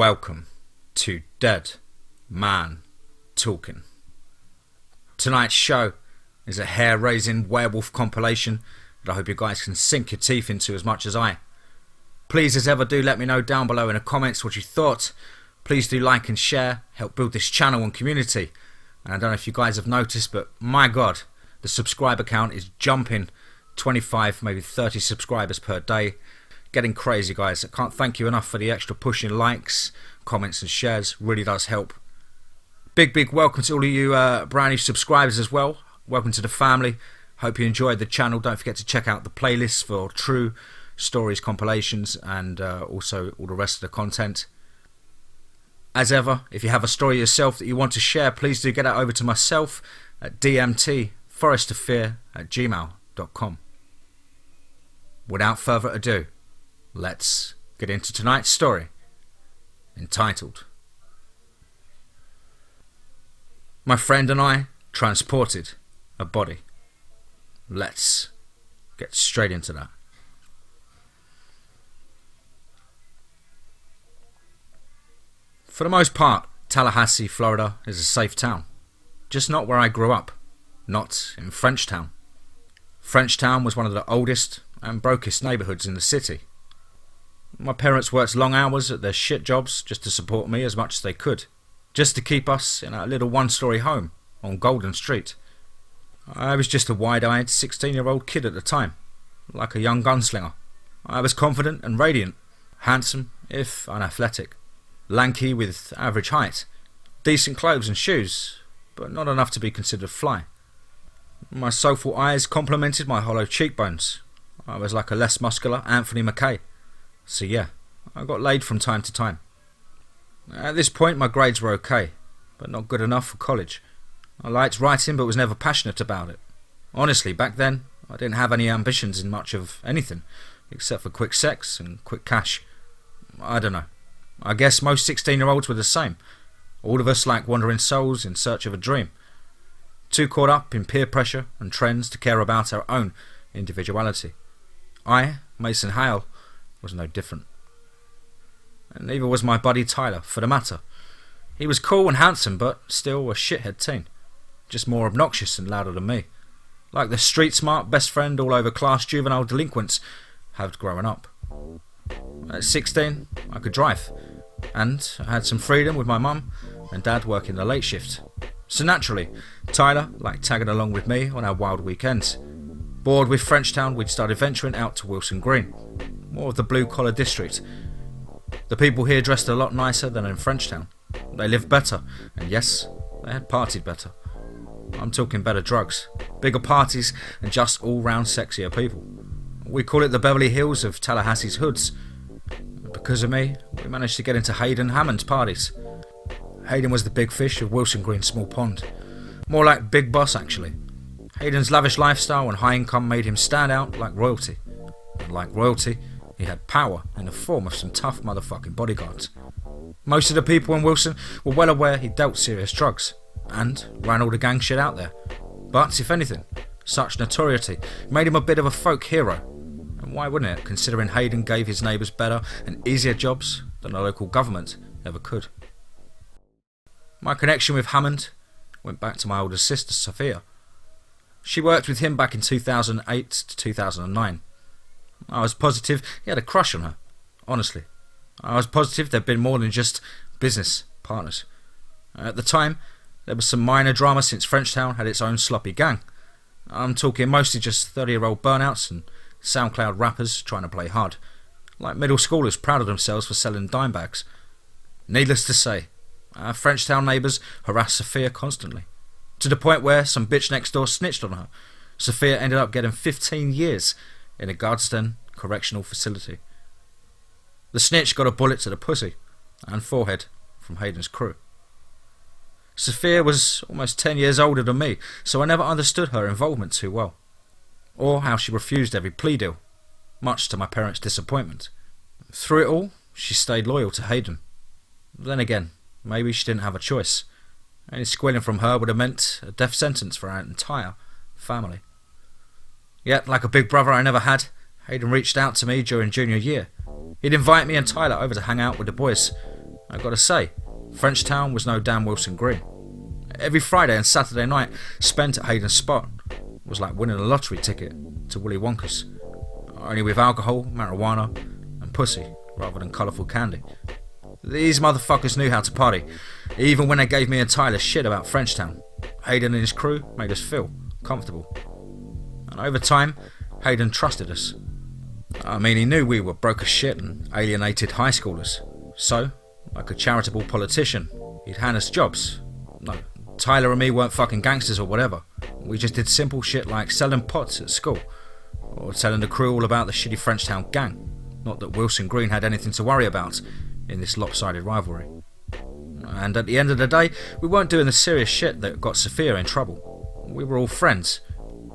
Welcome to Dead Man Talking. Tonight's show is a hair-raising werewolf compilation that I hope you guys can sink your teeth into as much as I. Please, as ever, do let me know down below in the comments what you thought. Please do like and share, help build this channel and community. And I don't know if you guys have noticed, but my god, the subscriber count is jumping. 25, maybe 30 subscribers per day. Getting crazy, guys. I can't thank you enough for the extra pushing likes, comments and shares. Really does help. Big welcome to all of you brand new subscribers as well. Welcome to the family. Hope you enjoyed the channel. Don't forget to check out the playlists for true stories, compilations, and also all the rest of the content. As ever, if you have a story yourself that you want to share, please do get that over to myself at dmtforestofear@gmail.com. Without further ado, let's get into tonight's story, entitled My Friend and I Transported a Body. Let's get straight into that. For the most part, Tallahassee, Florida is a safe town. Just not where I grew up. Not in Frenchtown. Frenchtown was one of the oldest and brokest neighbourhoods in the city. My parents worked long hours at their shit jobs just to support me as much as they could. Just to keep us in our little one-story home on Golden Street. I was just a wide-eyed 16-year-old kid at the time, like a young gunslinger. I was confident and radiant, handsome if unathletic, lanky with average height, decent clothes and shoes, but not enough to be considered fly. My soulful eyes complemented my hollow cheekbones. I was like a less muscular Anthony Mackaye. So yeah, I got laid from time to time. At this point my grades were okay, but not good enough for college. I liked writing but was never passionate about it. Honestly, back then I didn't have any ambitions in much of anything, except for quick sex and quick cash. I don't know. I guess most 16-year-olds were the same. All of us like wandering souls in search of a dream. Too caught up in peer pressure and trends to care about our own individuality. I, Mason Hale, was no different. And neither was my buddy Tyler, for the matter. He was cool and handsome, but still a shithead teen. Just more obnoxious and louder than me. Like the street-smart best friend all over class juvenile delinquents had growing up. At 16, I could drive. And I had some freedom with my mum and dad working the late shift. So naturally, Tyler liked tagging along with me on our wild weekends. Bored with Frenchtown, we'd started venturing out to Wilson Green, more of the blue-collar district. The people here dressed a lot nicer than in Frenchtown. They lived better, and yes, they had partied better. I'm talking better drugs, bigger parties, and just all-round sexier people. We call it the Beverly Hills of Tallahassee's hoods. Because of me, we managed to get into Hayden Hammond's parties. Hayden was the big fish of Wilson Green's small pond. More like Big Boss, actually. Hayden's lavish lifestyle and high income made him stand out like royalty. And like royalty, he had power in the form of some tough motherfucking bodyguards. Most of the people in Wilson were well aware he dealt serious drugs, and ran all the gang shit out there. But, if anything, such notoriety made him a bit of a folk hero. And why wouldn't it, considering Hayden gave his neighbours better and easier jobs than the local government ever could. My connection with Hammond went back to my older sister, Sophia. She worked with him back in 2008 to 2009. I was positive he had a crush on her, honestly. I was positive there'd been more than just business partners. At the time, there was some minor drama since Frenchtown had its own sloppy gang. I'm talking mostly just 30-year-old burnouts and SoundCloud rappers trying to play hard, like middle schoolers proud of themselves for selling dime bags. Needless to say, our Frenchtown neighbours harassed Sophia constantly, to the point where some bitch next door snitched on her. Sophia ended up getting 15 years in a Gadsden correctional facility. The snitch got a bullet to the pussy and forehead from Hayden's crew. Sophia was almost 10 years older than me, so I never understood her involvement too well, or how she refused every plea deal, much to my parents' disappointment. Through it all, she stayed loyal to Hayden. Then again, maybe she didn't have a choice. Any squealing from her would have meant a death sentence for our entire family. Yet, like a big brother I never had, Hayden reached out to me during junior year. He'd invite me and Tyler over to hang out with the boys. I gotta say, Frenchtown was no damn Wilson Green. Every Friday and Saturday night spent at Hayden's spot was like winning a lottery ticket to Willy Wonka's, only with alcohol, marijuana and pussy rather than colourful candy. These motherfuckers knew how to party, even when they gave me and Tyler shit about Frenchtown. Hayden and his crew made us feel comfortable. And over time, Hayden trusted us. I mean, he knew we were broke as shit and alienated high schoolers. So, like a charitable politician, he'd hand us jobs. No, Tyler and me weren't fucking gangsters or whatever. We just did simple shit like selling pots at school, or telling the crew all about the shitty Frenchtown gang. Not that Wilson Green had anything to worry about in this lopsided rivalry. And at the end of the day, we weren't doing the serious shit that got Sophia in trouble. We were all friends.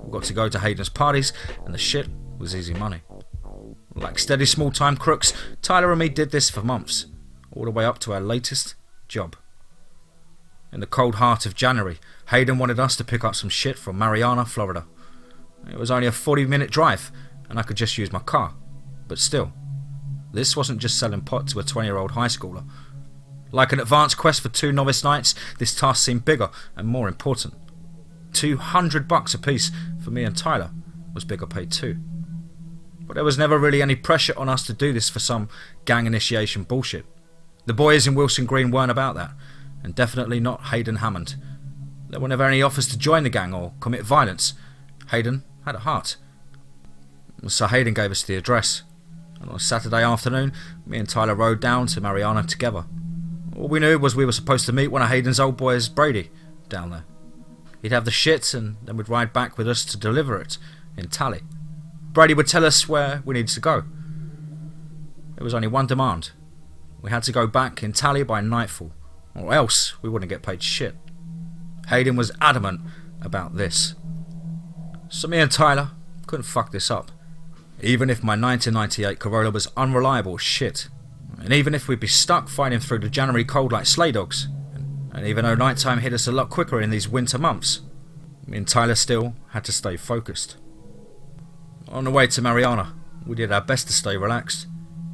We got to go to Hayden's parties, and the shit was easy money. Like steady small-time crooks, Tyler and me did this for months, all the way up to our latest job. In the cold heart of January, Hayden wanted us to pick up some shit from Marianna, Florida. It was only a 40-minute drive, and I could just use my car. But still, this wasn't just selling pot to a 20-year-old high schooler. Like an advanced quest for 2 novice nights, this task seemed bigger and more important. $200 a piece for me and Tyler was bigger pay too. But there was never really any pressure on us to do this for some gang initiation bullshit. The boys in Wilson Green weren't about that, and definitely not Hayden Hammond. There were never any offers to join the gang or commit violence. Hayden had a heart. So Hayden gave us the address, and on a Saturday afternoon, me and Tyler rode down to Marianna together. All we knew was we were supposed to meet one of Hayden's old boys, Brady, down there. He'd have the shit and then we'd ride back with us to deliver it in Tally. Brady would tell us where we needed to go. There was only one demand. We had to go back in Tally by nightfall, or else we wouldn't get paid shit. Hayden was adamant about this. So me and Tyler couldn't fuck this up. Even if my 1998 Corolla was unreliable as shit. And even if we'd be stuck fighting through the January cold like sleigh dogs. And even though nighttime hit us a lot quicker in these winter months, me and Tyler still had to stay focused. On the way to Marianna, we did our best to stay relaxed.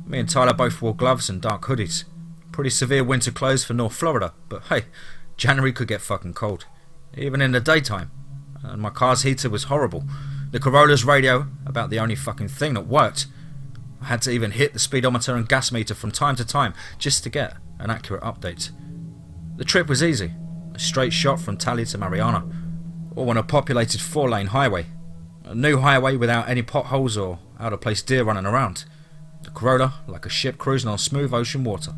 Me and Tyler both wore gloves and dark hoodies. Pretty severe winter clothes for North Florida, but hey, January could get fucking cold, even in the daytime. And my car's heater was horrible. The Corolla's radio, about the only fucking thing that worked. I had to even hit the speedometer and gas meter from time to time just to get an accurate update. The trip was easy, a straight shot from Tally to Marianna, all on a populated 4-lane highway. A new highway without any potholes or out-of-place deer running around. The Corolla like a ship cruising on smooth ocean water.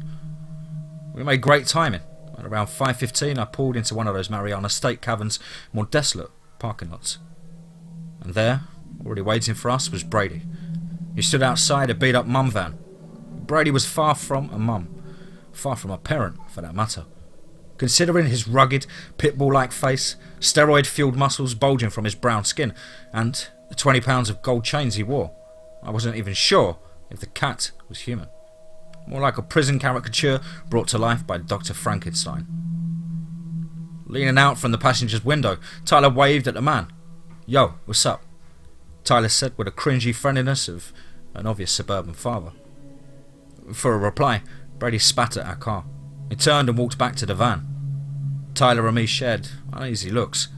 We made great timing. At around 5:15 I pulled into one of those Marianna State Cavern's more desolate parking lots. And there, already waiting for us, was Brady. He stood outside a beat-up mum van. Brady was far from a mum. Far from a parent, for that matter. Considering his rugged, pitbull-like face, steroid-fueled muscles bulging from his brown skin, and the 20 pounds of gold chains he wore, I wasn't even sure if the cat was human. More like a prison caricature brought to life by Dr. Frankenstein. Leaning out from the passenger's window, Tyler waved at the man. "Yo, what's up?" Tyler said with a cringy friendliness of an obvious suburban father. For a reply, Brady spat at our car. He turned and walked back to the van. Tyler and me shared uneasy looks.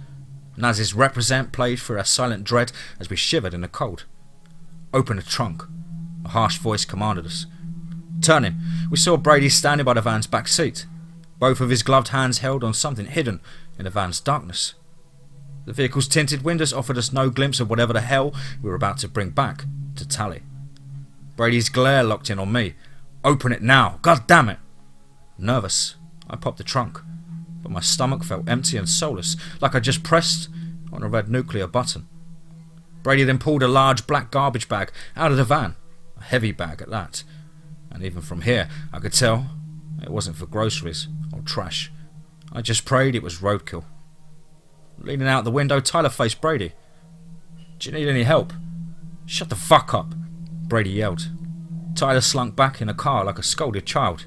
Naz's "Represent" played through our silent dread as we shivered in the cold. "Open the trunk," a harsh voice commanded us. Turning, we saw Brady standing by the van's back seat, both of his gloved hands held on something hidden in the van's darkness. The vehicle's tinted windows offered us no glimpse of whatever the hell we were about to bring back to Tally. Brady's glare locked in on me. "Open it now, god damn it!" Nervous, I popped the trunk, but my stomach felt empty and soulless, like I just pressed on a red nuclear button. Brady then pulled a large black garbage bag out of the van, a heavy bag at that, and even from here I could tell it wasn't for groceries or trash. I just prayed it was roadkill. Leaning out the window, Tyler faced Brady. "Do you need any help?" "Shut the fuck up," Brady yelled. Tyler slunk back in the car like a scolded child.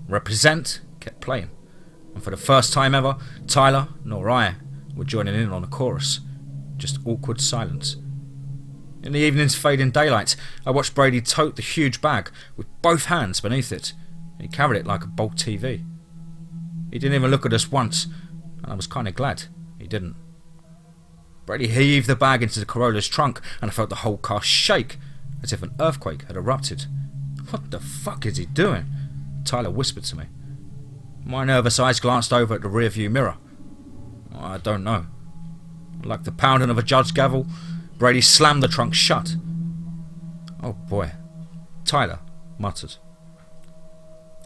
"Represent" kept playing, and for the first time ever, Tyler nor I were joining in on the chorus. Just awkward silence. In the evening's fading daylight, I watched Brady tote the huge bag with both hands beneath it. He carried it like a bulk TV. He didn't even look at us once, and I was kind of glad he didn't. Brady heaved the bag into the Corolla's trunk, and I felt the whole car shake, as if an earthquake had erupted. "What the fuck is he doing?" Tyler whispered to me. My nervous eyes glanced over at the rearview mirror. I don't know. Like the pounding of a judge's gavel, Brady slammed the trunk shut. "Oh boy," Tyler muttered.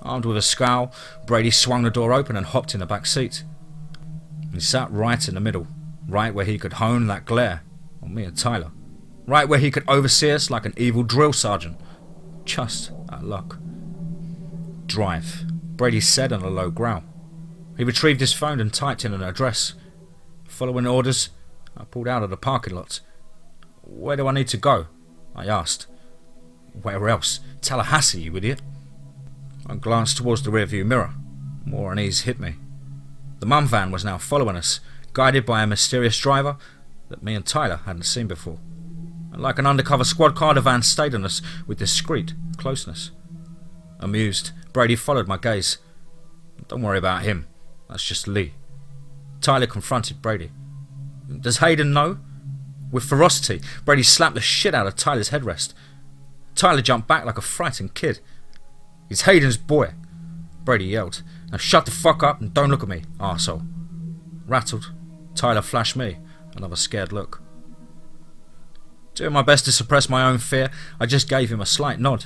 Armed with a scowl, Brady swung the door open and hopped in the back seat. He sat right in the middle, right where he could hone that glare on me and Tyler, right where he could oversee us like an evil drill sergeant. Just our luck. "Drive," Brady said in a low growl. He retrieved his phone and typed in an address. Following orders, I pulled out of the parking lot. "Where do I need to go?" I asked. "Where else? Tallahassee, you idiot." I glanced towards the rearview mirror. More unease hit me. The mum van was now following us, guided by a mysterious driver that me and Tyler hadn't seen before. And like an undercover squad car, the van stayed on us with discreet closeness. Amused, Brady followed my gaze. "Don't worry about him. That's just Lee." Tyler confronted Brady. "Does Hayden know?" With ferocity, Brady slapped the shit out of Tyler's headrest. Tyler jumped back like a frightened kid. "He's Hayden's boy," Brady yelled. "Now shut the fuck up and don't look at me, arsehole." Rattled, Tyler flashed me another scared look. Doing my best to suppress my own fear, I just gave him a slight nod.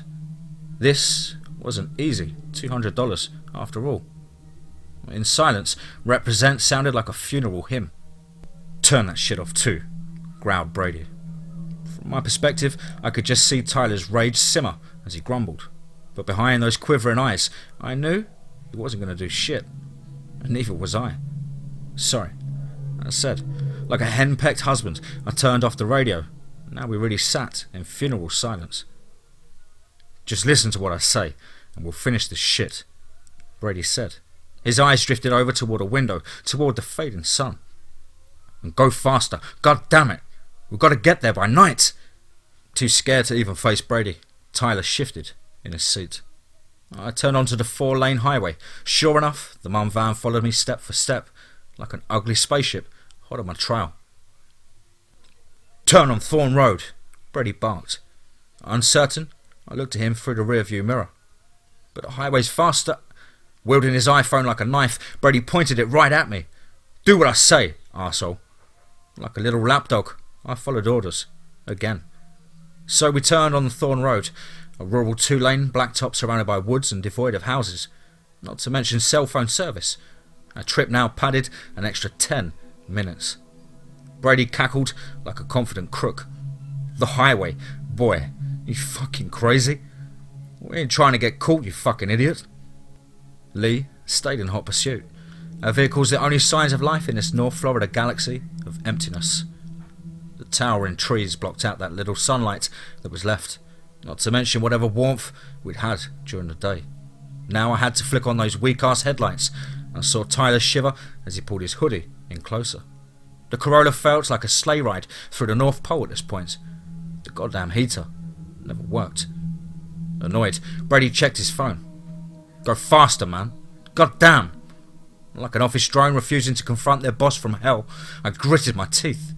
This was an easy $200 after all. In silence, "Represent" sounded like a funeral hymn. "Turn that shit off too," growled Brady. From my perspective, I could just see Tyler's rage simmer as he grumbled. But behind those quivering eyes, I knew he wasn't going to do shit. And neither was I. "Sorry," I said. Like a hen-pecked husband, I turned off the radio. Now we really sat in funeral silence. "Just listen to what I say, and we'll finish this shit," Brady said. His eyes drifted over toward a window, toward the fading sun. "And go faster. God damn it. We've got to get there by night." Too scared to even face Brady, Tyler shifted in his seat. I turned onto the 4-lane highway. Sure enough, the mum van followed me step for step, like an ugly spaceship hot on my trail. "Turn on Thorn Road," Brady barked. Uncertain, I looked at him through the rearview mirror. "But the highway's faster." Wielding his iPhone like a knife, Brady pointed it right at me. "Do what I say, arsehole." Like a little lapdog, I followed orders. Again. So we turned on the Thorn Road, a rural 2-lane blacktop surrounded by woods and devoid of houses, not to mention cell phone service. Our trip now padded an extra 10 minutes. Brady cackled like a confident crook. "The highway? Boy, you fucking crazy? We ain't trying to get caught, you fucking idiot." Lee stayed in hot pursuit. Our vehicle's the only signs of life in this North Florida galaxy of emptiness. The towering trees blocked out that little sunlight that was left, not to mention whatever warmth we'd had during the day. Now I had to flick on those weak-ass headlights, and I saw Tyler shiver as he pulled his hoodie in closer. The Corolla felt like a sleigh ride through the North Pole at this point. The goddamn heater never worked. Annoyed, Brady checked his phone. "Go faster, man. God damn." Like an office drone refusing to confront their boss from hell, I gritted my teeth.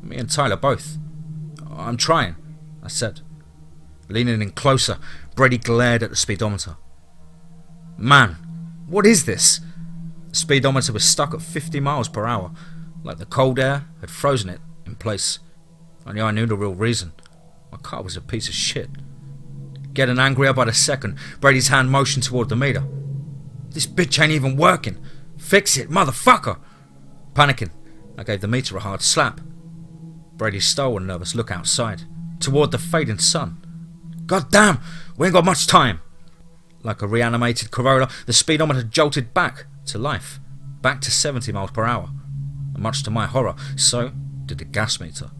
Me and Tyler both. "I'm trying," I said. Leaning in closer, Brady glared at the speedometer. "Man, what is this?" The speedometer was stuck at 50 miles per hour, like the cold air had frozen it in place. Only I knew the real reason. My car was a piece of shit. Getting angrier by the second, Brady's hand motioned toward the meter. "This bitch ain't even working. Fix it, motherfucker!" Panicking, I gave the meter a hard slap. Brady stole a nervous look outside, toward the fading sun. "God damn, we ain't got much time." Like a reanimated Corolla, the speedometer jolted back to life, back to 70 miles per hour. And much to my horror, so did the gas meter.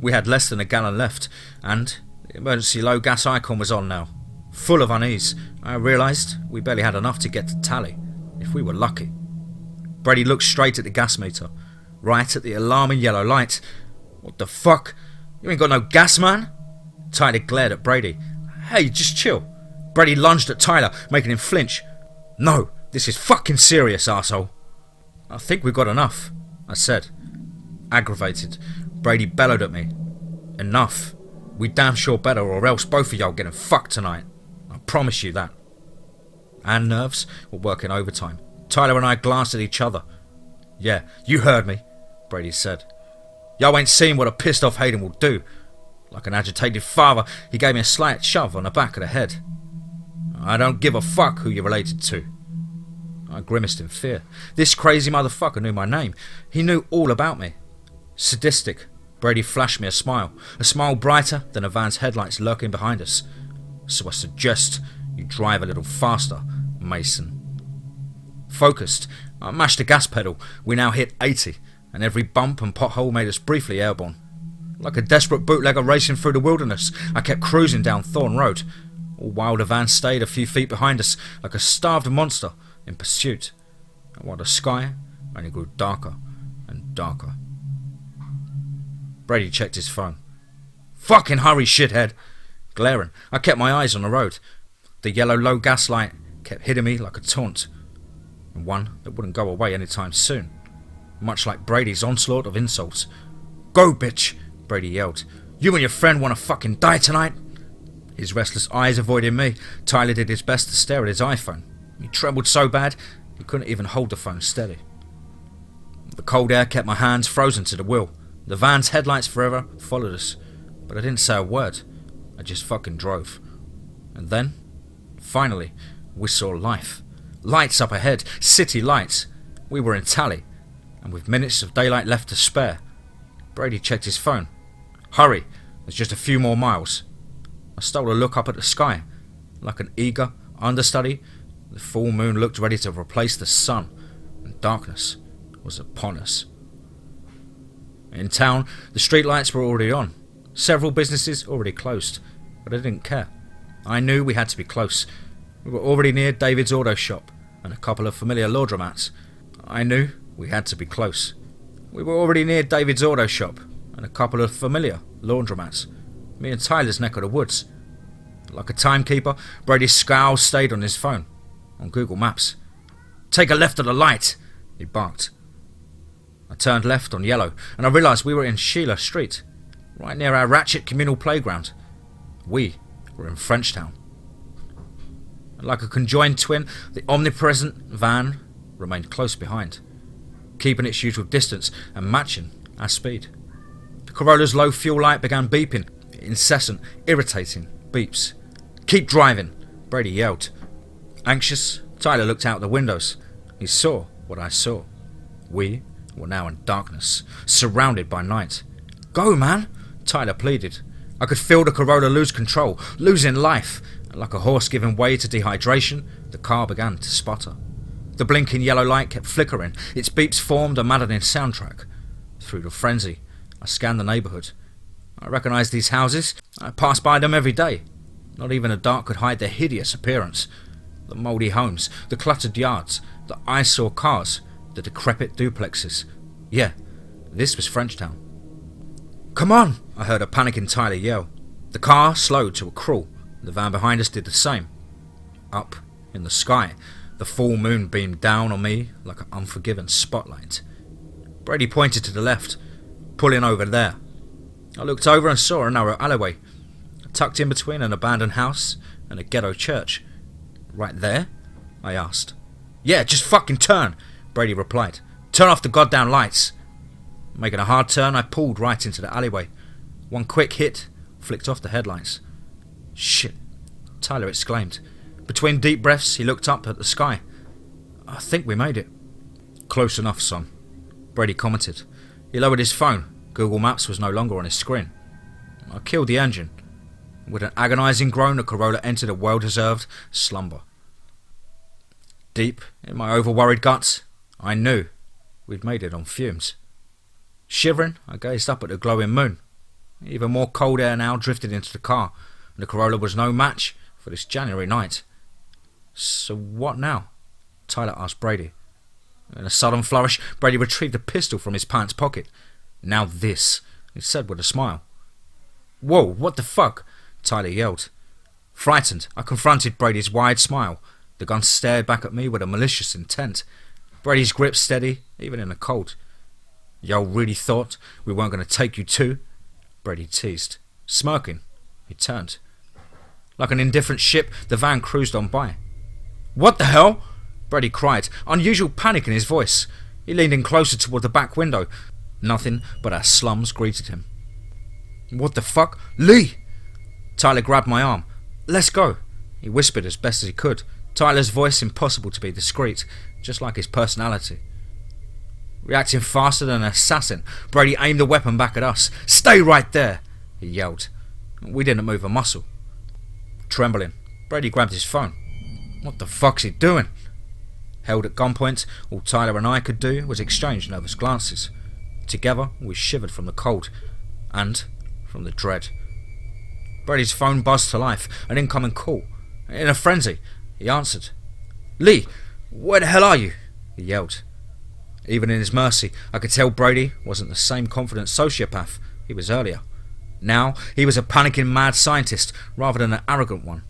We had less than a gallon left, and the emergency low gas icon was on now. Full of unease, I realised we barely had enough to get to tally, if we were lucky. Brady looked straight at the gas meter, right at the alarming yellow light. "What the fuck? You ain't got no gas, man?" Tyler glared at Brady. "Hey, just chill. Brady lunged at Tyler, making him flinch. "No, this is fucking serious, arsehole." "I think we've got enough," I said. Aggravated, Brady bellowed at me. "Enough. We damn sure better, or else both of y'all getting fucked tonight. I promise you that." Our nerves were working overtime. Tyler and I glanced at each other. "Yeah, you heard me," Brady said. "Y'all ain't seen what a pissed off Hayden will do." Like an agitated father, he gave me a slight shove on the back of the head. "I don't give a fuck who you're related to." I grimaced in fear. This crazy motherfucker knew my name. He knew all about me. Sadistic, Brady flashed me a smile brighter than a van's headlights lurking behind us. "So I suggest you drive a little faster, Mason." Focused, I mashed the gas pedal. We now hit 80, and every bump and pothole made us briefly airborne. Like a desperate bootlegger racing through the wilderness, I kept cruising down Thorn Road, all while the van stayed a few feet behind us like a starved monster in pursuit, and while the sky only grew darker and darker. Brady checked his phone. "Fucking hurry, shithead!" Glaring, I kept my eyes on the road. The yellow low gas light kept hitting me like a taunt, and one that wouldn't go away anytime soon, much like Brady's onslaught of insults. "Go, bitch!" Brady yelled. "You and your friend want to fucking die tonight?" His restless eyes avoiding me, Tyler did his best to stare at his iPhone. He trembled so bad he couldn't even hold the phone steady. The cold air kept my hands frozen to the wheel. The van's headlights forever followed us, but I didn't say a word. I just fucking drove. And then, finally, we saw life. Lights up ahead, city lights. We were in Tally, and with minutes of daylight left to spare. Brady checked his phone. "Hurry, there's just a few more miles." I stole a look up at the sky. Like an eager understudy, the full moon looked ready to replace the sun, and darkness was upon us. In town, the streetlights were already on. Several businesses already closed, but I didn't care. I knew we had to be close. We were already near David's auto shop and a couple of familiar laundromats. I knew we had to be close. We were already near David's auto shop and a couple of familiar laundromats. Me and Tyler's neck of the woods. Like a timekeeper, Brady's scowl stayed on his phone, on Google Maps. "Take a left at the light," he barked. I turned left on yellow, and I realised we were in Sheila Street, right near our ratchet communal playground. We were in Frenchtown. Like a conjoined twin, the omnipresent van remained close behind, keeping its usual distance and matching our speed. The Corolla's low fuel light began beeping, incessant, irritating beeps. "Keep driving," Brady yelled. Anxious, Tyler looked out the windows. He saw what I saw. We were now in darkness, surrounded by night. "Go, man," Tyler pleaded. I could feel the Corolla lose control, losing life, and like a horse giving way to dehydration, the car began to sputter. The blinking yellow light kept flickering, its beeps formed a maddening soundtrack. Through the frenzy, I scanned the neighbourhood. I recognised these houses. I passed by them every day. Not even the dark could hide their hideous appearance. The mouldy homes, the cluttered yards, the eyesore cars, the decrepit duplexes. Yeah, this was Frenchtown. "Come on!" I heard a panicking Tyler yell. The car slowed to a crawl. The van behind us did the same. Up in the sky, the full moon beamed down on me like an unforgiving spotlight. Brady pointed to the left, pulling over there. I looked over and saw a narrow alleyway, tucked in between an abandoned house and a ghetto church. "Right there?" I asked. "Yeah, just fucking turn," Brady replied. "Turn off the goddamn lights." Making a hard turn, I pulled right into the alleyway. One quick hit flicked off the headlights. "Shit," Tyler exclaimed. Between deep breaths, he looked up at the sky. "I think we made it." "Close enough, son," Brady commented. He lowered his phone. Google Maps was no longer on his screen. I killed the engine. With an agonising groan, the Corolla entered a well-deserved slumber. Deep in my over-worried guts, I knew we'd made it on fumes. Shivering, I gazed up at the glowing moon. Even more cold air now drifted into the car, and the Corolla was no match for this January night. "So what now?" Tyler asked Brady. In a sudden flourish, Brady retrieved a pistol from his pants pocket. "Now this," he said with a smile. "Whoa, what the fuck?" Tyler yelled. Frightened, I confronted Brady's wide smile. The gun stared back at me with a malicious intent. Brady's grip steady, even in the cold. "Y'all really thought we weren't going to take you too?" Brady teased. Smirking, he turned. Like an indifferent ship, the van cruised on by. "What the hell?" Brady cried, unusual panic in his voice. He leaned in closer toward the back window. Nothing but our slums greeted him. "What the fuck? Lee!" Tyler grabbed my arm. "Let's go," he whispered as best as he could. Tyler's voice impossible to be discreet, just like his personality. Reacting faster than an assassin, Brady aimed the weapon back at us. "Stay right there," he yelled. We didn't move a muscle. Trembling, Brady grabbed his phone. What the fuck's he doing? Held at gunpoint, all Tyler and I could do was exchange nervous glances. Together, we shivered from the cold and from the dread. Brady's phone buzzed to life, an incoming call. In a frenzy, he answered. "Lee, where the hell are you?" he yelled. Even in his mercy, I could tell Brady wasn't the same confident sociopath he was earlier. Now, he was a panicking mad scientist rather than an arrogant one.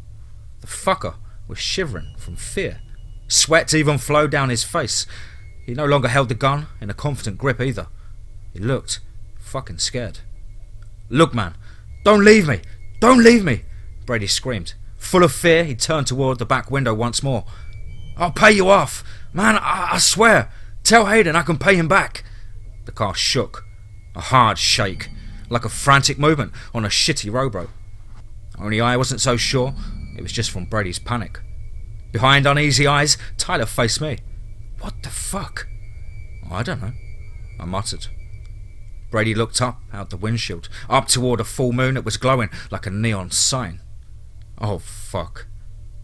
The fucker was shivering from fear. Sweat even flowed down his face. He no longer held the gun in a confident grip either. He looked fucking scared. "Look, man, don't leave me! Don't leave me!" Brady screamed. Full of fear, he turned toward the back window once more. "I'll pay you off! Man, I swear! Tell Hayden I can pay him back!" The car shook. A hard shake, like a frantic movement on a shitty rowboat. Only I wasn't so sure it was just from Brady's panic. Behind uneasy eyes, Tyler faced me. "What the fuck?" "I don't know," I muttered. Brady looked up out the windshield, up toward a full moon that was glowing like a neon sign. "Oh fuck,"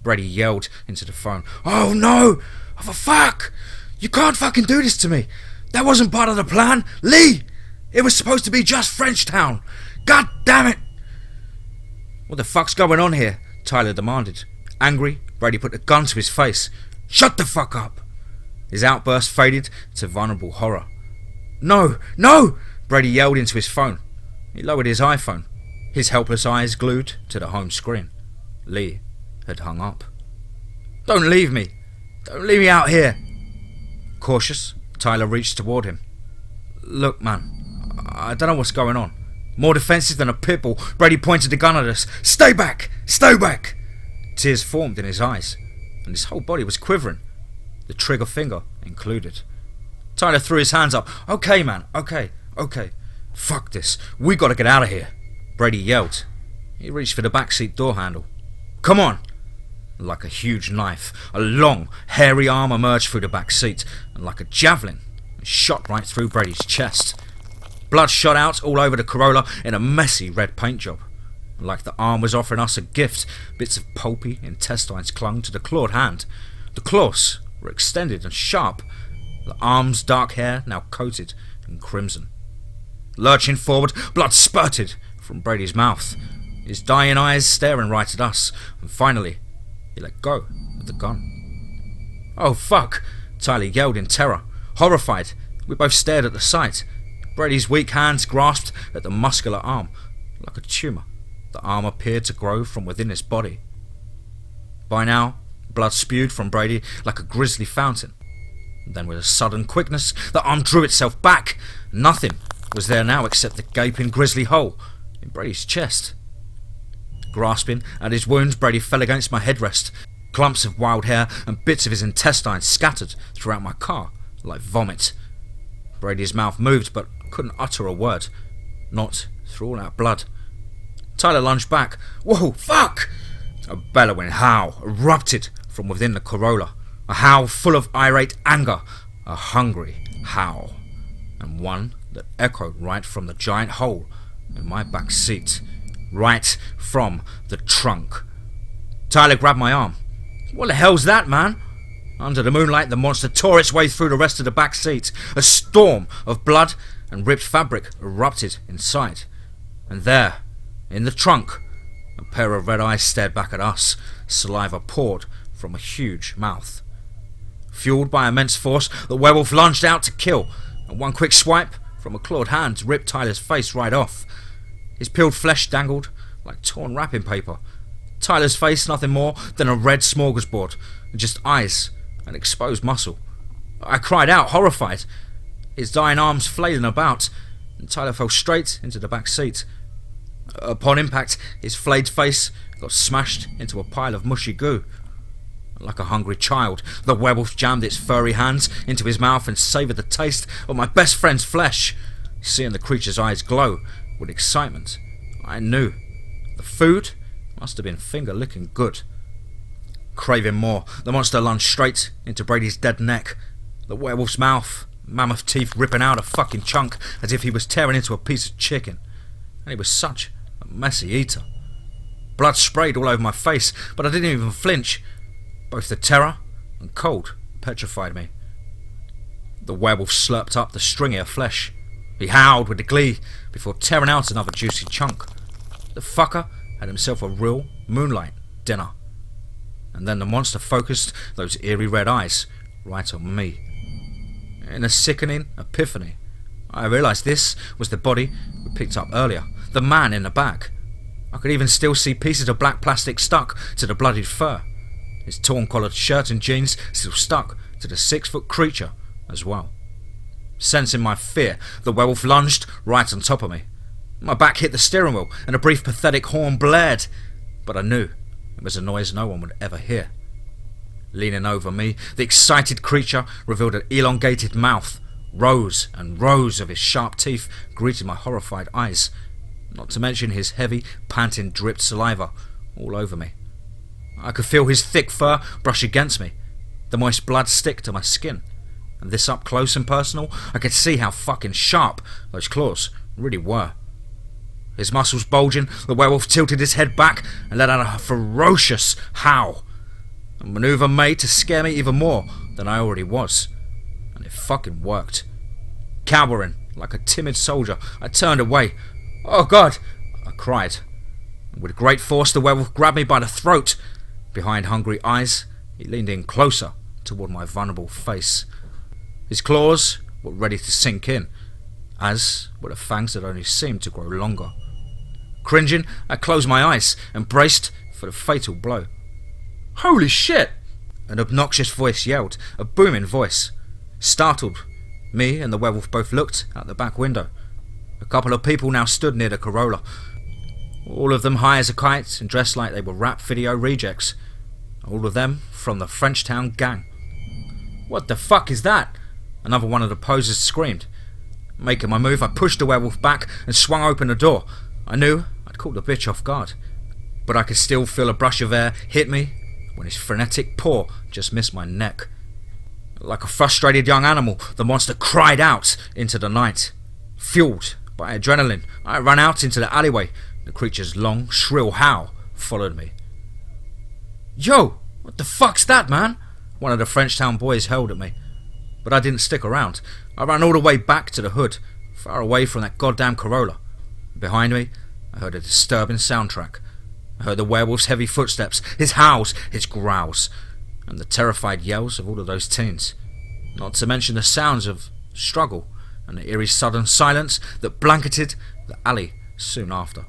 Brady yelled into the phone. "Oh no! Oh for fuck! You can't fucking do this to me! That wasn't part of the plan! Lee! It was supposed to be just Frenchtown! God damn it!" "What the fuck's going on here?" Tyler demanded. Angry, Brady put the gun to his face. "Shut the fuck up!" His outburst faded to vulnerable horror. "No! No!" Brady yelled into his phone. He lowered his iPhone, his helpless eyes glued to the home screen. Lee had hung up. "Don't leave me! Don't leave me out here!" Cautious, Tyler reached toward him. "Look, man, I don't know what's going on." More defensive than a pit bull, Brady pointed the gun at us. "Stay back! Stay back!" Tears formed in his eyes, and his whole body was quivering, the trigger finger included. Tyler threw his hands up. "Okay, man, okay. Fuck this. We gotta get out of here," Brady yelled. He reached for the backseat door handle. "Come on!" Like a huge knife, a long, hairy arm emerged through the back seat, and like a javelin, it shot right through Brady's chest. Blood shot out all over the Corolla in a messy red paint job. Like the arm was offering us a gift, bits of pulpy intestines clung to the clawed hand. The claws were extended and sharp, the arm's dark hair now coated in crimson. Lurching forward, blood spurted from Brady's mouth, his dying eyes staring right at us, and finally, he let go of the gun. "Oh fuck!" Tyler yelled in terror. Horrified, we both stared at the sight. Brady's weak hands grasped at the muscular arm. Like a tumour, the arm appeared to grow from within his body. By now, blood spewed from Brady like a grisly fountain. Then with a sudden quickness, the arm drew itself back. Nothing was there now except the gaping grisly hole in Brady's chest. Grasping at his wounds, Brady fell against my headrest. Clumps of wild hair and bits of his intestines scattered throughout my car like vomit. Brady's mouth moved but couldn't utter a word. Not through all that blood. Tyler lunged back. "Whoa, fuck!" A bellowing howl erupted from within the Corolla. A howl full of irate anger. A hungry howl. And one that echoed right from the giant hole in my back seat. Right from the trunk. Tyler grabbed my arm. "What the hell's that, man?" Under the moonlight, the monster tore its way through the rest of the back seat. A storm of blood and ripped fabric erupted inside. And there, in the trunk, a pair of red eyes stared back at us. Saliva poured from a huge mouth. Fueled by immense force, the werewolf lunged out to kill, and one quick swipe from a clawed hand ripped Tyler's face right off. His peeled flesh dangled like torn wrapping paper. Tyler's face nothing more than a red smorgasbord, and just eyes and exposed muscle. I cried out, horrified. His dying arms flailing about, and Tyler fell straight into the back seat. Upon impact, his flayed face got smashed into a pile of mushy goo. Like a hungry child, the werewolf jammed its furry hands into his mouth and savoured the taste of my best friend's flesh. Seeing the creature's eyes glow with excitement, I knew the food must have been finger-licking good. Craving more, the monster lunged straight into Brady's dead neck, the werewolf's mouth, mammoth teeth ripping out a fucking chunk as if he was tearing into a piece of chicken. And he was such a messy eater. Blood sprayed all over my face, but I didn't even flinch. Both the terror and cold petrified me. The werewolf slurped up the stringier flesh. He howled with glee before tearing out another juicy chunk. The fucker had himself a real moonlight dinner. And then the monster focused those eerie red eyes right on me. In a sickening epiphany, I realised this was the body we picked up earlier, the man in the bag. I could even still see pieces of black plastic stuck to the bloodied fur. His torn collared shirt and jeans still stuck to the 6-foot creature as well. Sensing my fear, the werewolf lunged right on top of me. My back hit the steering wheel and a brief pathetic horn blared, but I knew it was a noise no one would ever hear. Leaning over me, the excited creature revealed an elongated mouth. Rows and rows of his sharp teeth greeted my horrified eyes, not to mention his heavy, panting, dripped saliva all over me. I could feel his thick fur brush against me, the moist blood stick to my skin, and this up close and personal, I could see how fucking sharp those claws really were. His muscles bulging, the werewolf tilted his head back and let out a ferocious howl, a manoeuvre made to scare me even more than I already was, and it fucking worked. Cowering like a timid soldier, I turned away. "Oh God!" I cried. And with great force, the werewolf grabbed me by the throat. Behind hungry eyes, he leaned in closer toward my vulnerable face. His claws were ready to sink in, as were the fangs that only seemed to grow longer. Cringing, I closed my eyes and braced for the fatal blow. "Holy shit!" an obnoxious voice yelled, a booming voice. Startled, me and the werewolf both looked out the back window. A couple of people now stood near the Corolla, all of them high as a kite and dressed like they were rap video rejects. All of them from the Frenchtown gang. "What the fuck is that?" another one of the posers screamed. Making my move, I pushed the werewolf back and swung open the door. I knew I'd caught the bitch off guard, but I could still feel a brush of air hit me when his frenetic paw just missed my neck. Like a frustrated young animal, the monster cried out into the night. Fueled by adrenaline, I ran out into the alleyway. The creature's long, shrill howl followed me. "Yo, what the fuck's that, man?" one of the Frenchtown boys hurled at me. But I didn't stick around. I ran all the way back to the hood, far away from that goddamn Corolla. Behind me, I heard a disturbing soundtrack. I heard the werewolf's heavy footsteps, his howls, his growls, and the terrified yells of all of those teens. Not to mention the sounds of struggle and the eerie sudden silence that blanketed the alley soon after.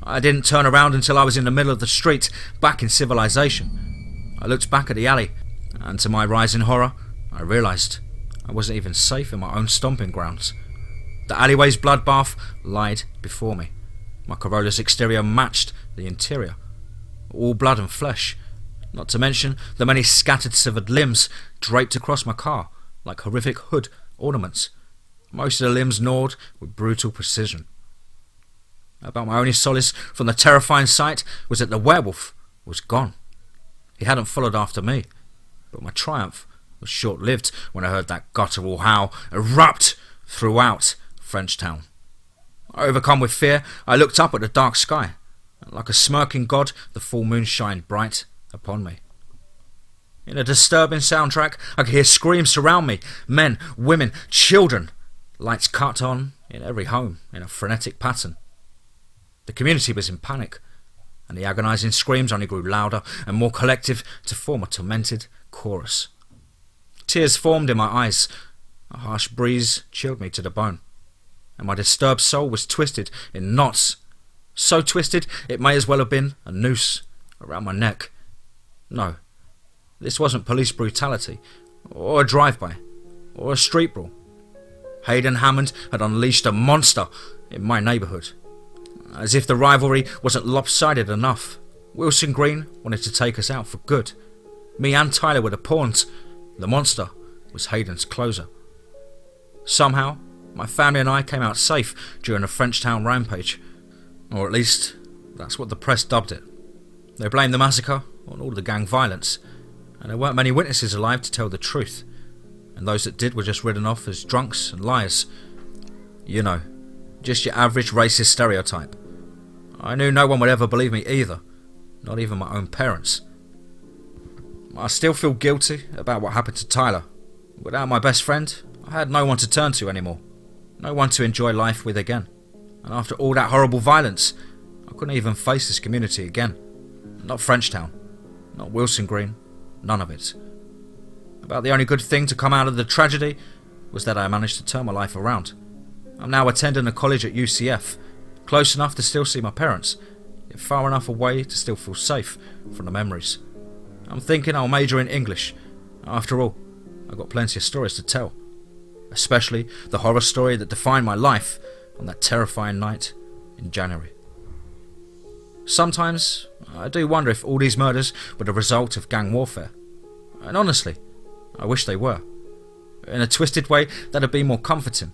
I didn't turn around until I was in the middle of the street, back in civilization. I looked back at the alley, and to my rising horror, I realised I wasn't even safe in my own stomping grounds. The alleyway's bloodbath lied before me. My Corolla's exterior matched the interior. All blood and flesh, not to mention the many scattered severed limbs draped across my car like horrific hood ornaments. Most of the limbs gnawed with brutal precision. About my only solace from the terrifying sight was that the werewolf was gone. He hadn't followed after me, but my triumph was short-lived when I heard that guttural howl erupt throughout Frenchtown. Overcome with fear, I looked up at the dark sky, and like a smirking god, the full moon shined bright upon me. In a disturbing soundtrack, I could hear screams surround me, men, women, children. Lights cut on in every home in a frenetic pattern. The community was in panic, and the agonising screams only grew louder and more collective to form a tormented chorus. Tears formed in my eyes. A harsh breeze chilled me to the bone, and my disturbed soul was twisted in knots So twisted it may as well have been a noose around my neck. No, this wasn't police brutality, or a drive-by, or a street brawl. Hayden Hammond had unleashed a monster in my neighbourhood. As if the rivalry wasn't lopsided enough, Wilson Green wanted to take us out for good. Me and Tyler were the pawns. The monster was Hayden's closer. Somehow, my family and I came out safe during the Frenchtown rampage. Or at least, that's what the press dubbed it. They blamed the massacre on all the gang violence, and there weren't many witnesses alive to tell the truth, and those that did were just written off as drunks and liars. You know, just your average racist stereotype. I knew no one would ever believe me either, not even my own parents. I still feel guilty about what happened to Tyler. Without my best friend, I had no one to turn to anymore, no one to enjoy life with again. And after all that horrible violence, I couldn't even face this community again. Not Frenchtown, not Wilson Green, none of it. About the only good thing to come out of the tragedy was that I managed to turn my life around. I'm now attending a college at UCF, close enough to still see my parents, yet far enough away to still feel safe from the memories. I'm thinking I'll major in English. After all, I've got plenty of stories to tell, especially the horror story that defined my life on that terrifying night in January. Sometimes I do wonder if all these murders were the result of gang warfare. And honestly, I wish they were. In a twisted way, that'd be more comforting,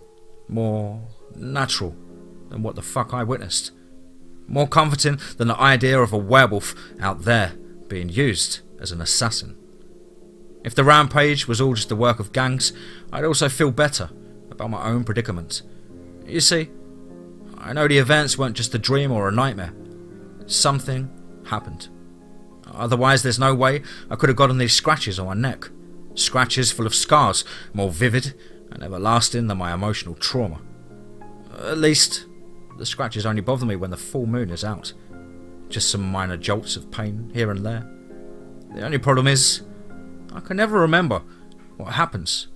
more natural than what the fuck I witnessed. More comforting than the idea of a werewolf out there being used as an assassin. If the rampage was all just the work of gangs, I'd also feel better about my own predicament. You see, I know the events weren't just a dream or a nightmare. Something happened. Otherwise, there's no way I could have gotten these scratches on my neck. Scratches full of scars, more vivid and everlasting than my emotional trauma. At least, the scratches only bother me when the full moon is out. Just some minor jolts of pain here and there. The only problem is, I can never remember what happens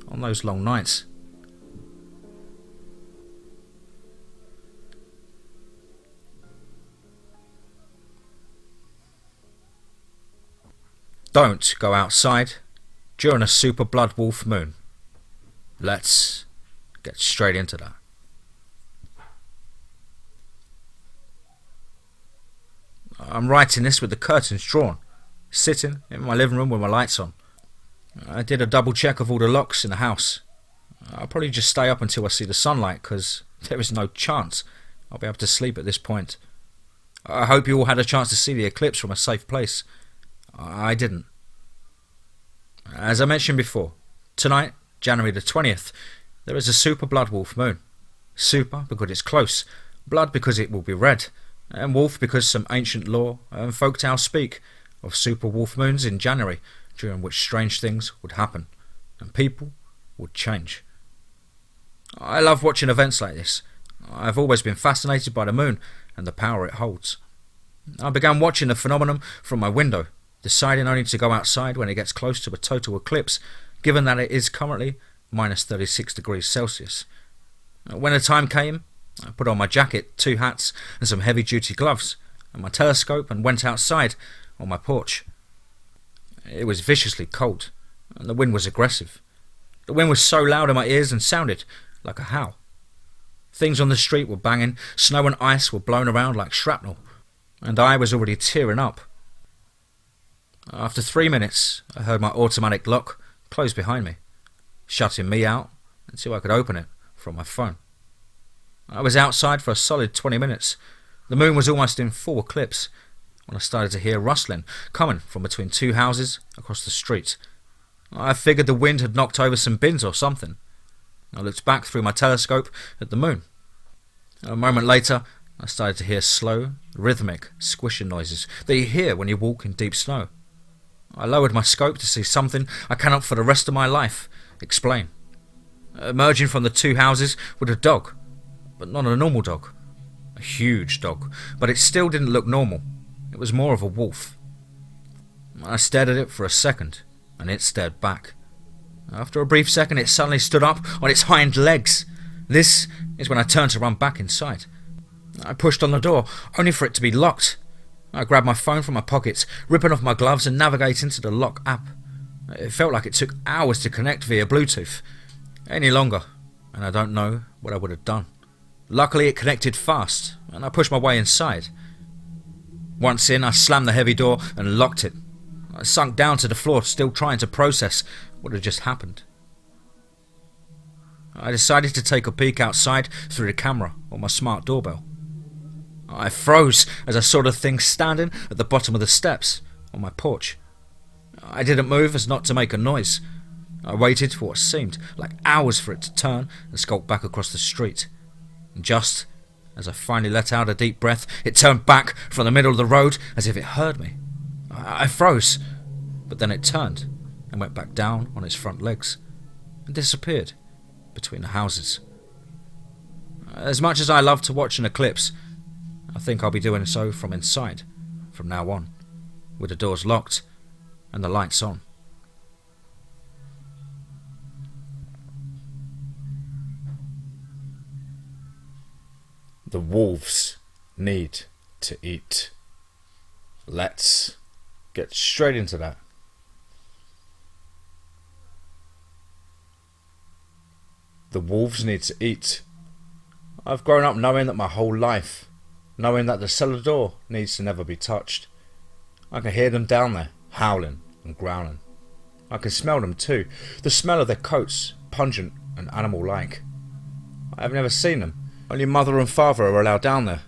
on those long nights. Don't go outside during a super blood wolf moon. Let's get straight into that. I'm writing this with the curtains drawn, sitting in my living room with my lights on. I did a double check of all the locks in the house. I'll probably just stay up until I see the sunlight, because there is no chance I'll be able to sleep at this point. I hope you all had a chance to see the eclipse from a safe place. I didn't. As I mentioned before, tonight, January the 20th, there is a super blood wolf moon. Super because it's close, blood because it will be red, and wolf because some ancient lore and folktales speak of super wolf moons in January, during which strange things would happen, and people would change. I love watching events like this. I've always been fascinated by the moon and the power it holds. I began watching the phenomenon from my window, deciding only to go outside when it gets close to a total eclipse, given that it is currently minus 36 degrees Celsius. When the time came, I put on my jacket, 2 hats and some heavy-duty gloves, and my telescope, and went outside on my porch. It was viciously cold, and the wind was aggressive. The wind was so loud in my ears and sounded like a howl. Things on the street were banging, snow and ice were blown around like shrapnel, and I was already tearing up. After 3 minutes, I heard my automatic lock close behind me, shutting me out until I could open it from my phone. I was outside for a solid 20 minutes. The moon was almost in full eclipse when I started to hear rustling coming from between 2 houses across the street. I figured the wind had knocked over some bins or something. I looked back through my telescope at the moon. A moment later, I started to hear slow, rhythmic, squishing noises that you hear when you walk in deep snow. I lowered my scope to see something I cannot for the rest of my life explain. Emerging from the 2 houses was a dog, but not a normal dog. A huge dog, but it still didn't look normal. It was more of a wolf. I stared at it for a second, and it stared back. After a brief second, it suddenly stood up on its hind legs. This is when I turned to run back inside. I pushed on the door, only for it to be locked. I grabbed my phone from my pockets, ripping off my gloves and navigating to the lock app. It felt like it took hours to connect via Bluetooth. Any longer, and I don't know what I would have done. Luckily it connected fast, and I pushed my way inside. Once in, I slammed the heavy door and locked it. I sunk down to the floor, still trying to process what had just happened. I decided to take a peek outside through the camera on my smart doorbell. I froze as I saw the thing standing at the bottom of the steps on my porch. I didn't move as not to make a noise. I waited for what seemed like hours for it to turn and skulk back across the street. And just as I finally let out a deep breath, it turned back from the middle of the road as if it heard me. I froze, but then it turned and went back down on its front legs and disappeared between the houses. As much as I love to watch an eclipse, I think I'll be doing so from inside from now on, with the doors locked and the lights on. The wolves need to eat. Let's get straight into that. The wolves need to eat. I've grown up knowing that my whole life, knowing that the cellar door needs to never be touched. I can hear them down there, howling and growling. I can smell them too, the smell of their coats, pungent and animal-like. I have never seen them. Only mother and father are allowed down there,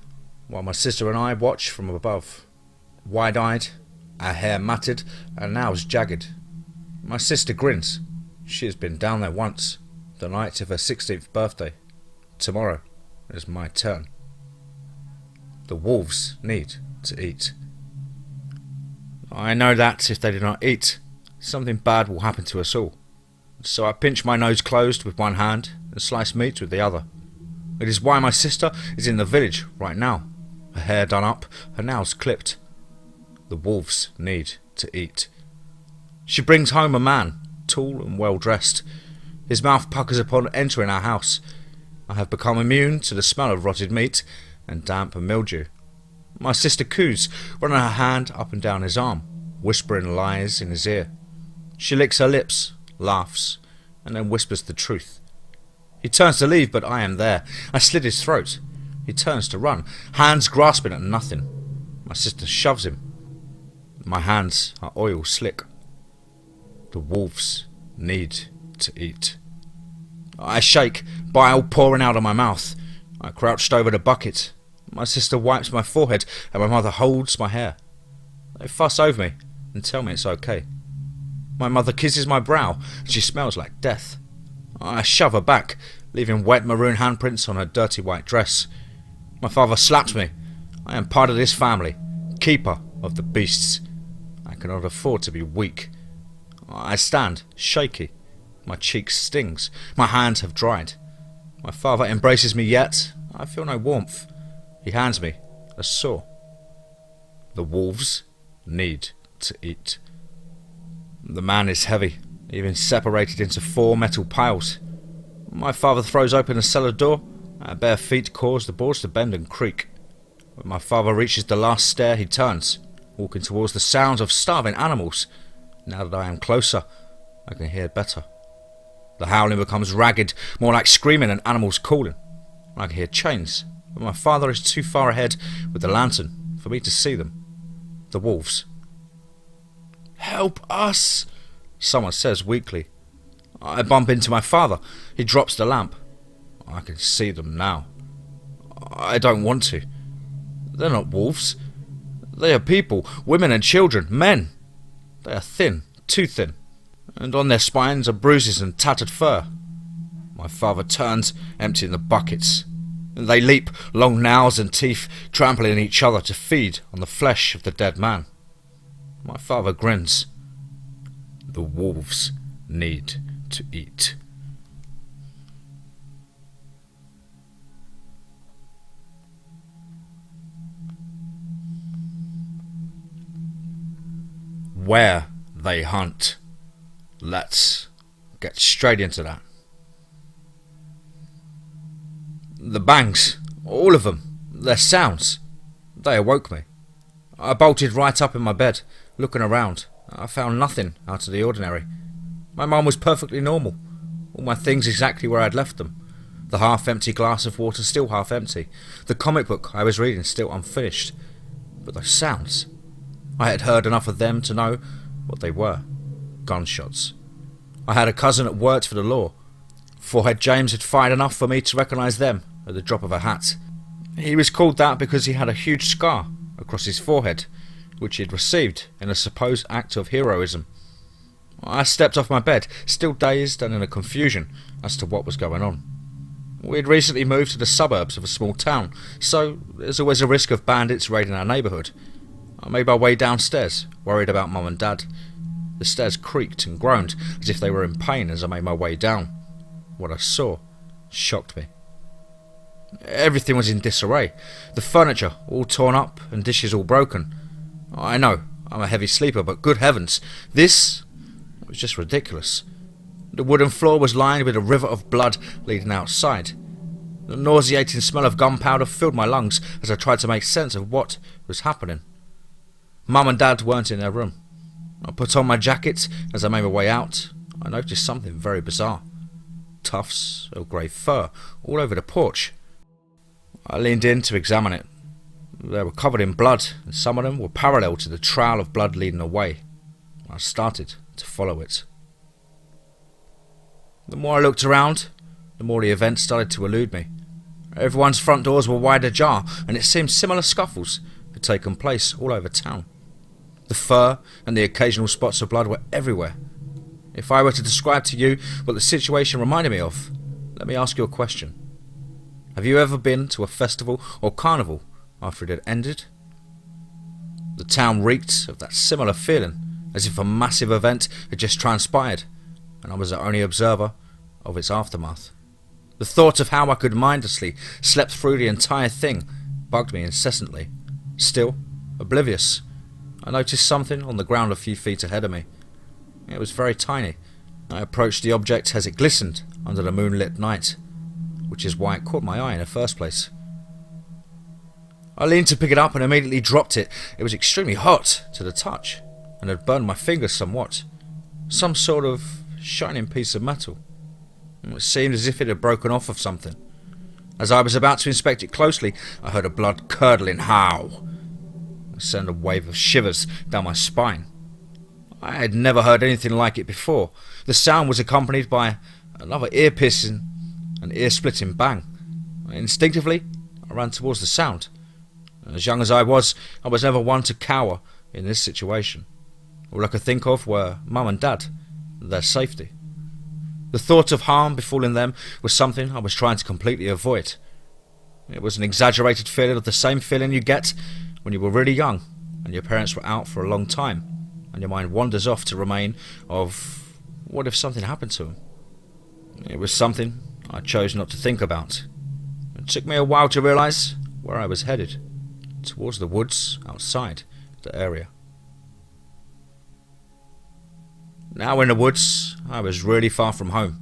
while my sister and I watch from above. Wide-eyed, our hair matted, and nails jagged. My sister grins. She has been down there once, the night of her 16th birthday. Tomorrow is my turn. The wolves need to eat. I know that if they do not eat, something bad will happen to us all. So I pinch my nose closed with one hand and slice meat with the other. It is why my sister is in the village right now, her hair done up, her nails clipped. The wolves need to eat. She brings home a man, tall and well dressed. His mouth puckers upon entering our house. I have become immune to the smell of rotted meat and damp and mildew. My sister coos, running her hand up and down his arm, whispering lies in his ear. She licks her lips, laughs, and then whispers the truth. He turns to leave, but I am there. I slit his throat. He turns to run, hands grasping at nothing. My sister shoves him. My hands are oil slick. The wolves need to eat. I shake, bile pouring out of my mouth. I crouched over the bucket. My sister wipes my forehead and my mother holds my hair. They fuss over me and tell me it's okay. My mother kisses my brow and she smells like death. I shove her back, leaving wet maroon handprints on her dirty white dress. My father slaps me. I am part of this family, keeper of the beasts. I cannot afford to be weak. I stand, shaky. My cheek stings. My hands have dried. My father embraces me yet I feel no warmth. He hands me a saw. The wolves need to eat. The man is heavy, even separated into 4 metal piles. My father throws open the cellar door. Our bare feet cause the boards to bend and creak. When my father reaches the last stair, he turns, walking towards the sounds of starving animals. Now that I am closer, I can hear better. The howling becomes ragged, more like screaming than animals calling. I can hear chains, but my father is too far ahead with the lantern for me to see them. The wolves. "Help us," someone says weakly. I bump into my father. He drops the lamp. I can see them now. I don't want to. They're not wolves. They are people, women and children, men. They are thin, too thin, and on their spines are bruises and tattered fur. My father turns, emptying the buckets. They leap, long nails and teeth, trampling each other to feed on the flesh of the dead man. My father grins. The wolves need to eat. Where they hunt. Let's get straight into that. The bangs, all of them, Their sounds. They awoke me. I bolted right up in my bed, looking around. I found nothing out of the ordinary. My mum was perfectly normal. All my things exactly where I'd left them. The half-empty glass of water still half empty. The comic book I was reading still unfinished. But those sounds. I had heard enough of them to know what they were. Gunshots. I had a cousin that worked for the law. Forehead James had fired enough for me to recognise them at the drop of a hat. He was called that because he had a huge scar across his forehead, which he had received in a supposed act of heroism. I stepped off my bed, still dazed and in a confusion as to what was going on. We had recently moved to the suburbs of a small town, so there's always a risk of bandits raiding our neighbourhood. I made my way downstairs, worried about Mum and Dad. The stairs creaked and groaned as if they were in pain as I made my way down. What I saw shocked me. Everything was in disarray. The furniture all torn up and dishes all broken. I know, I'm a heavy sleeper, but good heavens, this was just ridiculous. The wooden floor was lined with a river of blood leading outside. The nauseating smell of gunpowder filled my lungs as I tried to make sense of what was happening. Mum and Dad weren't in their room. I put on my jacket as I made my way out. I noticed something very bizarre. Tufts of grey fur all over the porch. I leaned in to examine it. They were covered in blood, and some of them were parallel to the trail of blood leading away. I started to follow it. The more I looked around, the more the events started to elude me. Everyone's front doors were wide ajar, and it seemed similar scuffles had taken place all over town. The fur and the occasional spots of blood were everywhere. If I were to describe to you what the situation reminded me of, let me ask you a question. Have you ever been to a festival or carnival after it had ended? The town reeked of that similar feeling, as if a massive event had just transpired, and I was the only observer of its aftermath. The thought of how I could mindlessly slip through the entire thing bugged me incessantly. Still, oblivious, I noticed something on the ground a few feet ahead of me. It was very tiny. I approached the object as it glistened under the moonlit night, which is why it caught my eye in the first place. I leaned to pick it up and immediately dropped it. It was extremely hot to the touch and had burned my fingers somewhat. Some sort of shining piece of metal. It seemed as if it had broken off of something. As I was about to inspect it closely, I heard a blood-curdling howl. It sent a wave of shivers down my spine. I had never heard anything like it before. The sound was accompanied by another ear-piercing and ear-splitting bang. Instinctively, I ran towards the sound. As young as I was never one to cower in this situation. All I could think of were Mum and Dad, their safety. The thought of harm befalling them was something I was trying to completely avoid. It was an exaggerated feeling of the same feeling you get when you were really young and your parents were out for a long time, and your mind wanders off to remain of what if something happened to them. It was something I chose not to think about. It took me a while to realise where I was headed, towards the woods outside the area. Now in the woods, I was really far from home.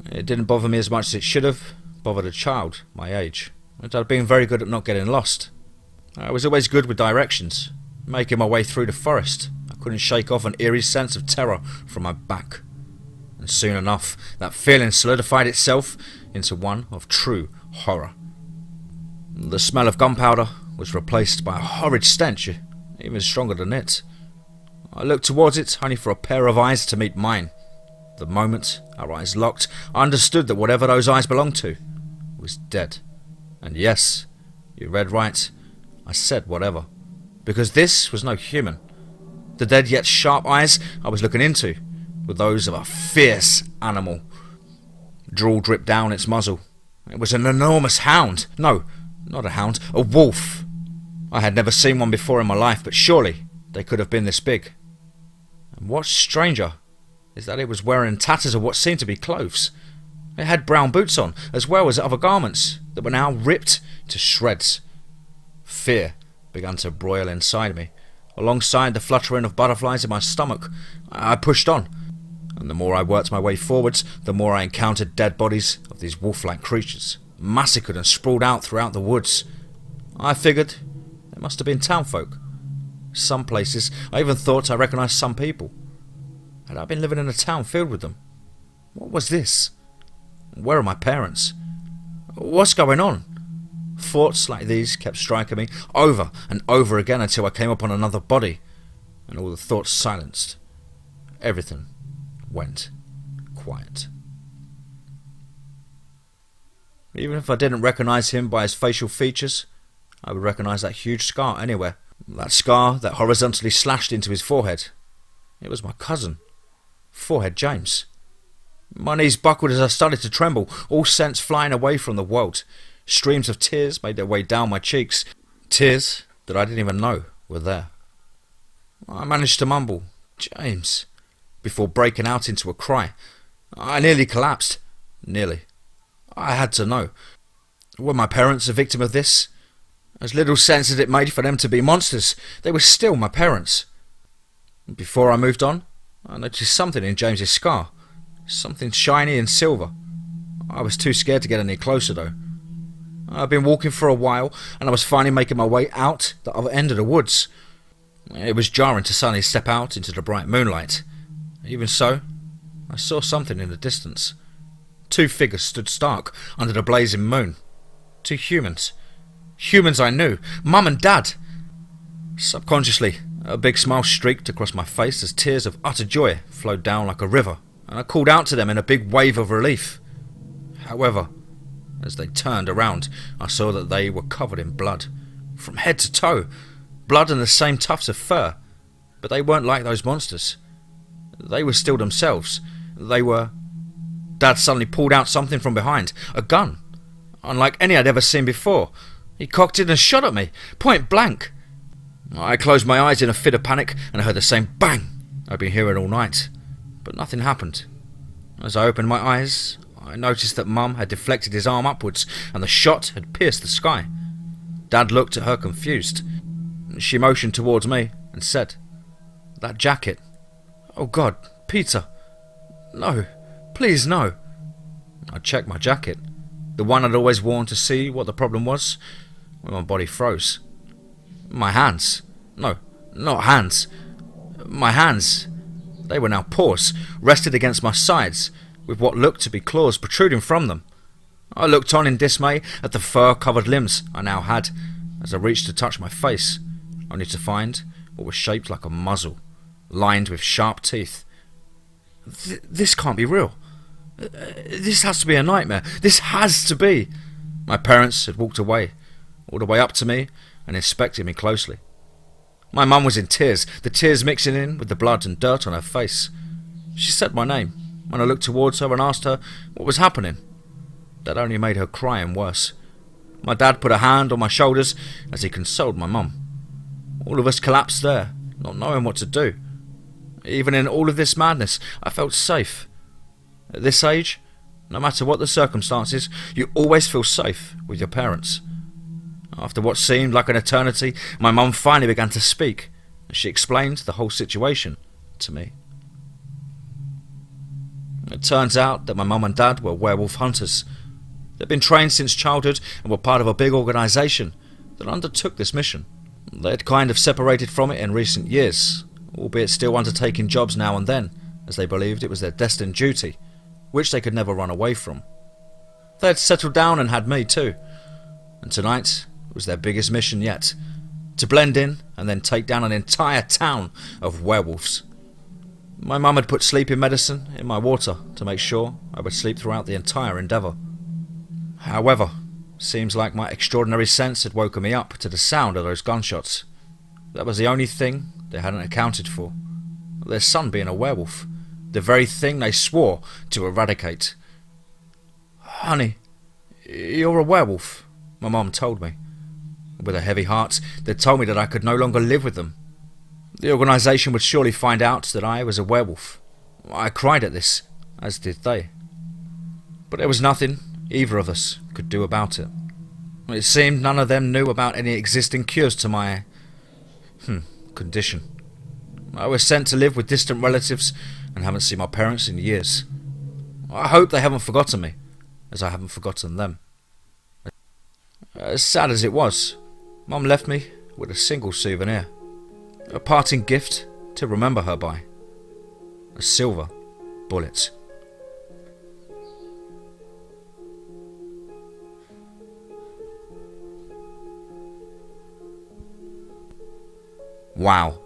It didn't bother me as much as it should have bothered a child my age, and I'd been very good at not getting lost. I was always good with directions, making my way through the forest. I couldn't shake off an eerie sense of terror from my back, and soon enough that feeling solidified itself into one of true horror. The smell of gunpowder was replaced by a horrid stench, even stronger than it. I looked towards it only for a pair of eyes to meet mine. The moment our eyes locked, I understood that whatever those eyes belonged to was dead. And yes, you read right, I said whatever. Because this was no human. The dead yet sharp eyes I was looking into were those of a fierce animal. Drool dripped down its muzzle. It was an enormous hound. No, not a hound, a wolf. I had never seen one before in my life, but surely they could have been this big. And what's stranger is that it was wearing tatters of what seemed to be clothes. It had brown boots on, as well as other garments that were now ripped to shreds. Fear began to broil inside me. Alongside the fluttering of butterflies in my stomach, I pushed on, and the more I worked my way forwards, the more I encountered dead bodies of these wolf-like creatures, massacred and sprawled out throughout the woods. I figured they must have been townfolk. Some places, I even thought I recognised some people. Had I been living in a town filled with them? What was this? Where are my parents? What's going on? Thoughts like these kept striking me over and over again until I came upon another body, and all the thoughts silenced. Everything went quiet. Even if I didn't recognise him by his facial features, I would recognise that huge scar anywhere. That scar that horizontally slashed into his forehead. It was my cousin. Forehead James. My knees buckled as I started to tremble, all sense flying away from the world. Streams of tears made their way down my cheeks. Tears that I didn't even know were there. I managed to mumble, "James," before breaking out into a cry. I nearly collapsed. Nearly. I had to know. Were my parents a victim of this? As little sense as it made for them to be monsters, they were still my parents. Before I moved on, I noticed something in James's scar. Something shiny and silver. I was too scared to get any closer though. I'd been walking for a while, and I was finally making my way out the other end of the woods. It was jarring to suddenly step out into the bright moonlight. Even so, I saw something in the distance. Two figures stood stark under the blazing moon. Two humans. Humans I knew. Mum and Dad. Subconsciously, a big smile streaked across my face as tears of utter joy flowed down like a river, and I called out to them in a big wave of relief. However, as they turned around, I saw that they were covered in blood, from head to toe, blood and the same tufts of fur. But they weren't like those monsters. They were still themselves. They were... Dad suddenly pulled out something from behind, a gun, unlike any I'd ever seen before. He cocked it and shot at me, point blank. I closed my eyes in a fit of panic and heard the same bang I'd been hearing all night, but nothing happened. As I opened my eyes, I noticed that Mum had deflected his arm upwards and the shot had pierced the sky. Dad looked at her confused. She motioned towards me and said, "That jacket." "Oh God, Peter. No, please no." I checked my jacket, the one I'd always worn to see what the problem was, when my body froze. My hands. No, not hands. My hands. They were now paws, rested against my sides, with what looked to be claws protruding from them. I looked on in dismay at the fur-covered limbs I now had, as I reached to touch my face, only to find what was shaped like a muzzle, lined with sharp teeth. This can't be real. This has to be a nightmare. This has to be. My parents had walked away, all the way up to me and inspected me closely. My mum was in tears, the tears mixing in with the blood and dirt on her face. She said my name when I looked towards her and asked her what was happening. That only made her crying worse. My dad put a hand on my shoulders as he consoled my mum. All of us collapsed there, not knowing what to do. Even in all of this madness, I felt safe. At this age, no matter what the circumstances, you always feel safe with your parents. After what seemed like an eternity, my mum finally began to speak, and she explained the whole situation to me. It turns out that my mum and dad were werewolf hunters. They'd been trained since childhood and were part of a big organisation that undertook this mission. They had kind of separated from it in recent years, albeit still undertaking jobs now and then, as they believed it was their destined duty, which they could never run away from. They had settled down and had me too, and tonight was their biggest mission yet, to blend in and then take down an entire town of werewolves. My mum had put sleeping medicine in my water to make sure I would sleep throughout the entire endeavour. However, seems like my extraordinary sense had woken me up to the sound of those gunshots. That was the only thing they hadn't accounted for. Their son being a werewolf, the very thing they swore to eradicate. "Honey, you're a werewolf," my mum told me. With a heavy heart, they told me that I could no longer live with them. The organisation would surely find out that I was a werewolf. I cried at this, as did they. But there was nothing either of us could do about it. It seemed none of them knew about any existing cures to my condition. I was sent to live with distant relatives and haven't seen my parents in years. I hope they haven't forgotten me, as I haven't forgotten them. As sad as it was, Mum left me with a single souvenir, a parting gift to remember her by, a silver bullet. Wow,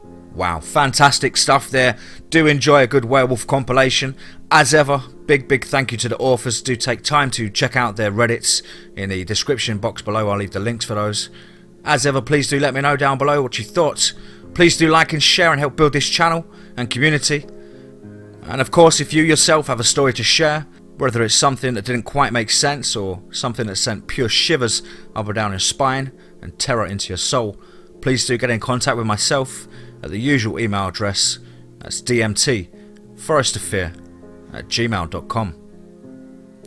fantastic stuff there. Do enjoy a good werewolf compilation. As ever, big thank you to the authors. Do take time to check out their Reddits in the description box below. I'll leave the links for those. As ever, please do let me know down below what you thought. Please do like and share and help build this channel and community. And of course, if you yourself have a story to share, whether it's something that didn't quite make sense or something that sent pure shivers up and down your spine and terror into your soul, please do get in contact with myself at the usual email address. That's dmt.forestofear@gmail.com.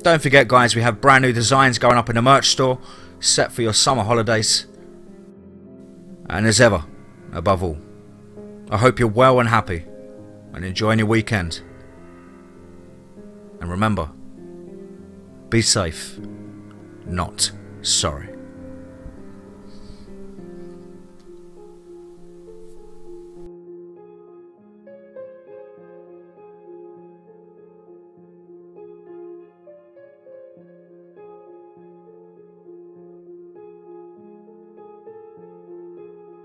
Don't forget, guys, we have brand new designs going up in the merch store, set for your summer holidays. And as ever, above all, I hope you're well and happy and enjoying your weekend. And remember, be safe, not sorry.